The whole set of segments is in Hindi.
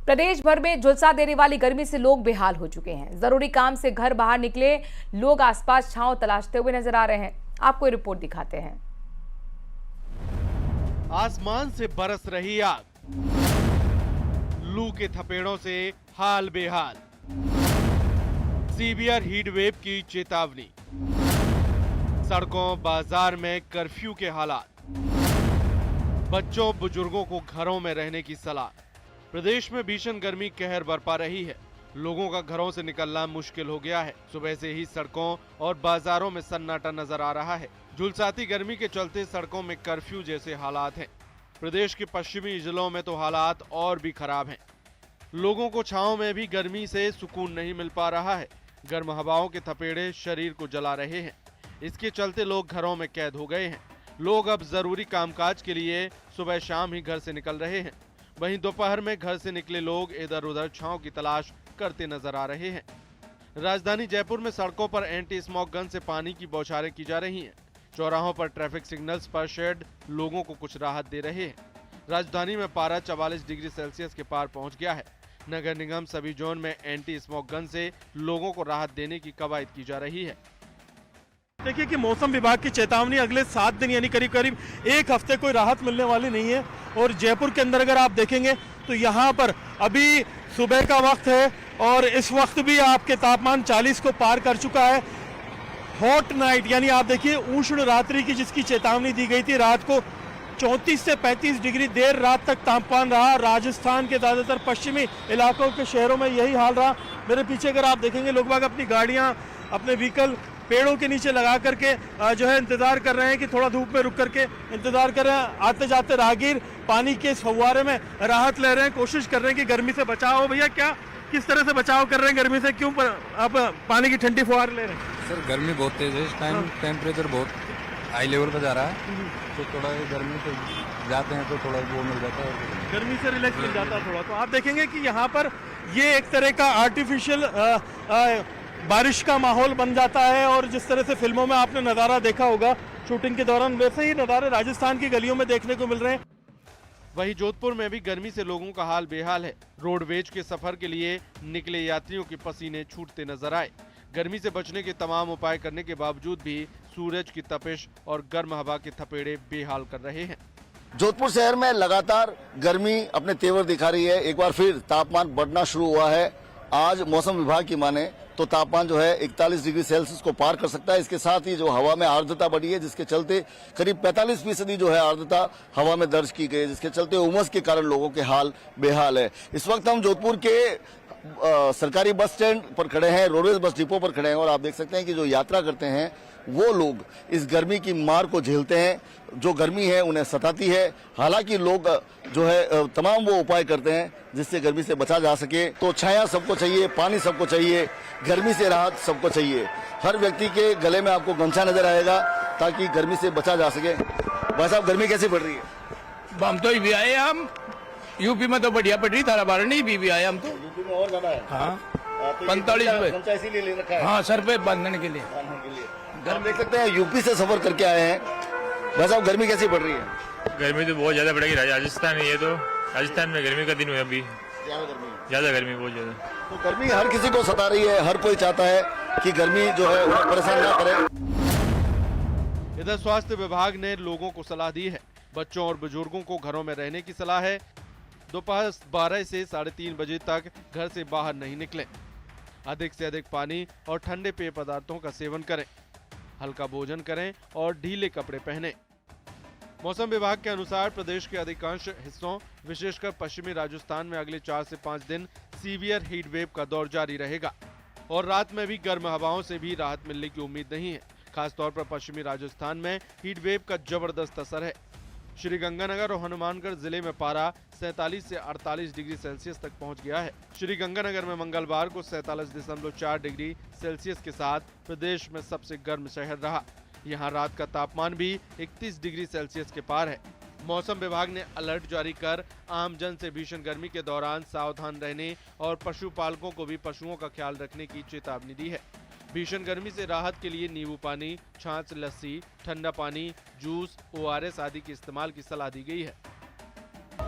प्रदेश भर में झुलसा देने वाली गर्मी से लोग बेहाल हो चुके हैं। जरूरी काम से घर बाहर निकले लोग आसपास छांव तलाशते हुए नजर आ रहे हैं। आपको ये रिपोर्ट दिखाते हैं। आसमान से बरस रही आग, लू के थपेड़ों से हाल बेहाल, सीवियर हीट वेव की चेतावनी, सड़कों बाजार में कर्फ्यू के हालात, बच्चों बुजुर्गों को घरों में रहने की सलाह। प्रदेश में भीषण गर्मी कहर बरपा रही है। लोगों का घरों से निकलना मुश्किल हो गया है। सुबह से ही सड़कों और बाजारों में सन्नाटा नजर आ रहा है। झुलसाती गर्मी के चलते सड़कों में कर्फ्यू जैसे हालात हैं। प्रदेश के पश्चिमी जिलों में तो हालात और भी खराब हैं। लोगों को छांव में भी गर्मी से सुकून नहीं मिल पा रहा है। गर्म हवाओं के थपेड़े शरीर को जला रहे हैं। इसके चलते लोग घरों में कैद हो गए हैं। लोग अब जरूरी कामकाज के लिए सुबह शाम ही घर से निकल रहे हैं। वहीं दोपहर में घर से निकले लोग इधर उधर छांव की तलाश करते नजर आ रहे हैं। राजधानी जयपुर में सड़कों पर एंटी स्मोक गन से पानी की बौछारें की जा रही हैं। चौराहों पर ट्रैफिक सिग्नल्स पर शेड लोगों को कुछ राहत दे रहे हैं। राजधानी में पारा 44 डिग्री सेल्सियस के पार पहुंच गया है। नगर निगम सभी जोन में एंटी स्मोक गन से लोगों को राहत देने की कवायद की जा रही है। देखिए कि मौसम विभाग की चेतावनी अगले 7 दिन यानी करीब करीब एक हफ्ते कोई राहत मिलने वाली नहीं है। और जयपुर के अंदर अगर आप देखेंगे तो यहाँ पर अभी सुबह का वक्त है और इस वक्त भी आपके तापमान 40 को पार कर चुका है। हॉट नाइट यानी आप देखिए उष्ण रात्रि की जिसकी चेतावनी दी गई थी, रात को 34 से 35 डिग्री देर रात तक तापमान रहा। राजस्थान के ज्यादातर पश्चिमी इलाकों के शहरों में यही हाल रहा। मेरे पीछे अगर आप देखेंगे लोग बाग अपनी गाड़ियां अपने व्हीकल पेड़ों के नीचे लगा करके जो है इंतजार कर रहे हैं कि थोड़ा धूप में रुक करके इंतजार कर रहे हैं। आते जाते राहगीर पानी के इस फव्वारे में राहत ले रहे हैं, कोशिश कर रहे हैं कि गर्मी से बचाव हो। भैया क्या किस तरह से बचाव कर रहे हैं गर्मी से, क्यों आप पानी की ठंडी फुहार ले रहे हैं? सर गर्मी बहुत तेज है इस टाइम, टेम्परेचर बहुत हाई लेवल पर जा रहा है, तो थोड़ा गर्मी से जाते हैं तो थोड़ा वो मिल जाता है, गर्मी से रिलैक्स मिल जाता है थोड़ा। तो आप देखेंगे कि यहाँ पर ये एक तरह का आर्टिफिशियल बारिश का माहौल बन जाता है। और जिस तरह से फिल्मों में आपने नज़ारा देखा होगा शूटिंग के दौरान, वैसे ही नज़ारे राजस्थान की गलियों में देखने को मिल रहे हैं। वहीं जोधपुर में भी गर्मी से लोगों का हाल बेहाल है। रोडवेज के सफर के लिए निकले यात्रियों के पसीने छूटते नजर आए। गर्मी से बचने के तमाम उपाय करने के बावजूद भी सूरज की तपिश और गर्म हवा के थपेड़े बेहाल कर रहे हैं। जोधपुर शहर में लगातार गर्मी अपने तेवर दिखा रही है। एक बार फिर तापमान बढ़ना शुरू हुआ है। आज मौसम विभाग की माने तो तापमान जो है 41 डिग्री सेल्सियस को पार कर सकता है। इसके साथ ही जो हवा में आर्द्रता बढ़ी है, जिसके चलते करीब 45% जो है आर्द्रता हवा में दर्ज की गई है, जिसके चलते उमस के कारण लोगों के हाल बेहाल है। इस वक्त हम जोधपुर के सरकारी बस स्टैंड पर खड़े हैं, रोडवेज बस डिपो पर खड़े हैं और आप देख सकते हैं कि जो यात्रा करते हैं वो लोग इस गर्मी की मार को झेलते हैं। जो गर्मी है उन्हें सताती है। हालांकि लोग जो है तमाम वो उपाय करते हैं जिससे गर्मी से बचा जा सके। तो छाया सबको चाहिए, पानी सबको चाहिए, गर्मी से राहत सबको चाहिए। हर व्यक्ति के गले में आपको गमछा नजर आएगा ताकि गर्मी से बचा जा सके। भाई साहब गर्मी कैसी पड़ रही है? हम तो भी आए, हम यूपी में तो बढ़िया पड़ रही, थारा बार नहीं भी आए हम तो। यूपी में और ज्यादा है। हाँ तो 45 गमछा इसीलिए ले रखा है। हाँ सर पे बांधने के लिए। हम देख सकते हैं यूपी से सफर करके आए हैं। भाई साहब गर्मी कैसी पड़ रही है? गर्मी तो बहुत ज्यादा पड़ेगी। राजस्थान है ये, तो राजस्थान में गर्मी का दिन हुआ, अभी ज्यादा गर्मी, बहुत ज्यादा। तो गर्मी हर किसी को सता रही है। हर कोई चाहता है कि गर्मी जो है उन्हें परेशान ना करे। इधर स्वास्थ्य विभाग ने लोगों को सलाह दी है। बच्चों और बुजुर्गों को घरों में रहने की सलाह है। दोपहर 12 से 3:30 बजे तक घर से बाहर नहीं निकलें। अधिक से अधिक पानी और ठंडे पेय पदार्थों का सेवन करें। हल्का भोजन करें और ढीले कपड़े पहनें। मौसम विभाग के अनुसार प्रदेश के अधिकांश हिस्सों विशेषकर पश्चिमी राजस्थान में अगले 4 से 5 दिन सीवियर हीट वेव का दौर जारी रहेगा और रात में भी गर्म हवाओं से भी राहत मिलने की उम्मीद नहीं है। खासतौर पर पश्चिमी राजस्थान में हीट वेव का जबरदस्त असर है। श्रीगंगानगर और हनुमानगढ़ जिले में पारा 47 से 48 डिग्री सेल्सियस तक पहुंच गया है। श्रीगंगानगर में मंगलवार को 47.4 डिग्री सेल्सियस के साथ प्रदेश में सबसे गर्म शहर रहा। यहां रात का तापमान भी 31 डिग्री सेल्सियस के पार है। मौसम विभाग ने अलर्ट जारी कर आमजन से भीषण गर्मी के दौरान सावधान रहने और पशुपालकों को भी पशुओं का ख्याल रखने की चेतावनी दी है। भीषण गर्मी से राहत के लिए नींबू पानी, छाछ, लस्सी, ठंडा पानी, जूस, ORS आदि के इस्तेमाल की सलाह दी गई है।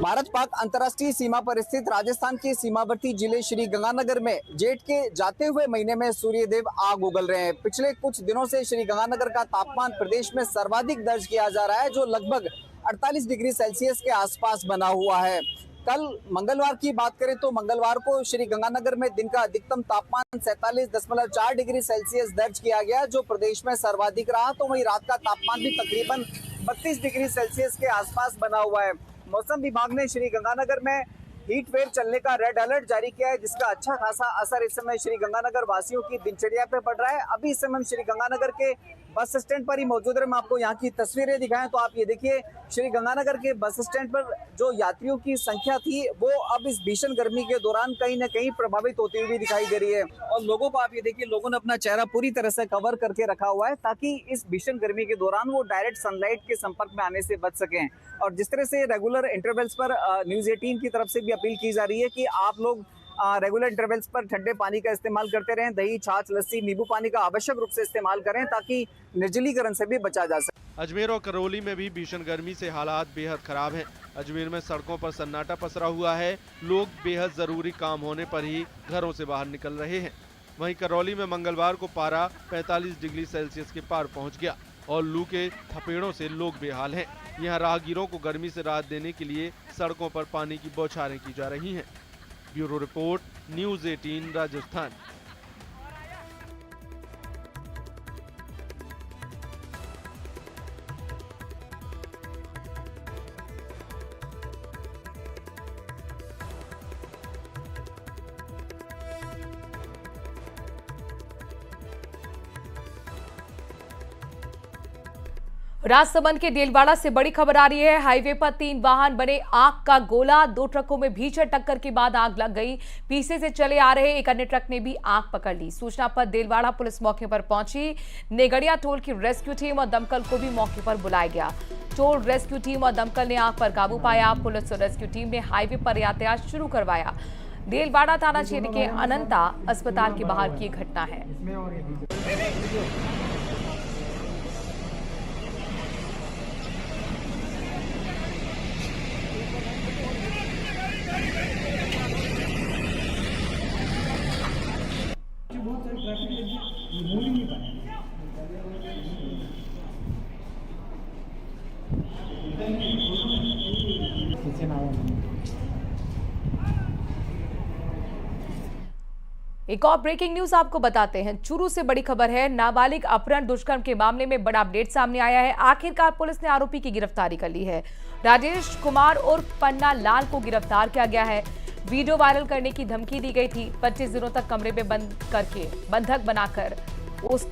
भारत पाक अंतर्राष्ट्रीय सीमा पर स्थित राजस्थान के सीमावर्ती जिले श्री गंगानगर में जेठ के जाते हुए महीने में सूर्यदेव आग उगल रहे हैं। पिछले कुछ दिनों से श्री गंगानगर का तापमान प्रदेश में सर्वाधिक दर्ज किया जा रहा है, जो लगभग 48 डिग्री सेल्सियस के आसपास बना हुआ है। कल मंगलवार की बात करें तो मंगलवार को श्री गंगानगर में दिन का अधिकतम तापमान 47.4 डिग्री सेल्सियस दर्ज किया गया, जो प्रदेश में सर्वाधिक रहा। तो वहीं रात का तापमान भी तकरीबन 32 डिग्री सेल्सियस के आसपास बना हुआ है। मौसम विभाग ने श्री गंगानगर में हीट वेव चलने का रेड अलर्ट जारी किया है, जिसका अच्छा खासा असर इस समय श्री गंगानगर वासियों की दिनचर्या पे पड़ रहा है। अभी इस समय हम श्री गंगानगर के बस स्टैंड पर ही मौजूद है। मैं आपको यहाँ की तस्वीरें दिखाएं तो आप ये देखिए, श्री गंगानगर के बस स्टैंड पर जो यात्रियों की संख्या थी वो अब इस भीषण गर्मी के दौरान कहीं ना कहीं प्रभावित होती हुई दिखाई दे रही है। और लोगों को आप ये देखिए, लोगों ने अपना चेहरा पूरी तरह से कवर करके रखा हुआ है ताकि इस भीषण गर्मी के दौरान वो डायरेक्ट सनलाइट के संपर्क में आने से बच सकें। और जिस तरह से रेगुलर इंटरवल्स पर न्यूज़ 18 की तरफ से भी अपील की जा रही है कि आप लोग रेगुलर इंटरवल्स पर ठंडे पानी का इस्तेमाल करते रहें। दही, छाछ, लस्सी, नींबू पानी का आवश्यक रूप से इस्तेमाल करें ताकि निर्जलीकरण से भी बचा जा सके। अजमेर और करौली में भी भीषण गर्मी से हालात बेहद खराब हैं। अजमेर में सड़कों पर सन्नाटा पसरा हुआ है, लोग बेहद जरूरी काम होने पर ही घरों से बाहर निकल रहे हैं। वहीं करौली में मंगलवार को पारा 45 डिग्री सेल्सियस के पार पहुंच गया और लू के थपेड़ों से लोग बेहाल हैं। यहाँ राहगीरों को गर्मी से राहत देने के लिए सड़कों पर पानी की बौछारें की जा रही हैं। Bureau report, news 18 Rajasthan. Rajsamand के देलवाड़ा से बड़ी खबर आ रही है। हाईवे पर 3 वाहन बने आग का गोला। 2 ट्रकों में भीषण टक्कर के बाद आग लग गई। पीछे से चले आ रहे एक अन्य ट्रक ने भी आग पकड़ ली। सूचना पर देलवाड़ा पुलिस मौके पर पहुंची। नेगड़िया टोल की रेस्क्यू टीम और दमकल को भी मौके पर बुलाया गया। टोल रेस्क्यू टीम और दमकल ने आग पर काबू पाया। पुलिस और रेस्क्यू टीम ने हाईवे पर यातायात शुरू करवाया। देलवाड़ा थाना क्षेत्र के अनंता अस्पताल के बाहर की घटना है। एक और ब्रेकिंग न्यूज आपको बताते हैं। चूरू से बड़ी खबर है। नाबालिग अपहरण दुष्कर्म के मामले में बड़ा अपडेट सामने आया है। आखिरकार पुलिस ने आरोपी की गिरफ्तारी कर ली है। राजेश कुमार और पन्ना लाल को गिरफ्तार किया गया है। वीडियो वायरल करने की धमकी दी गई थी। 25 दिनों तक कमरे में बंद करके बंधक बनाकर उस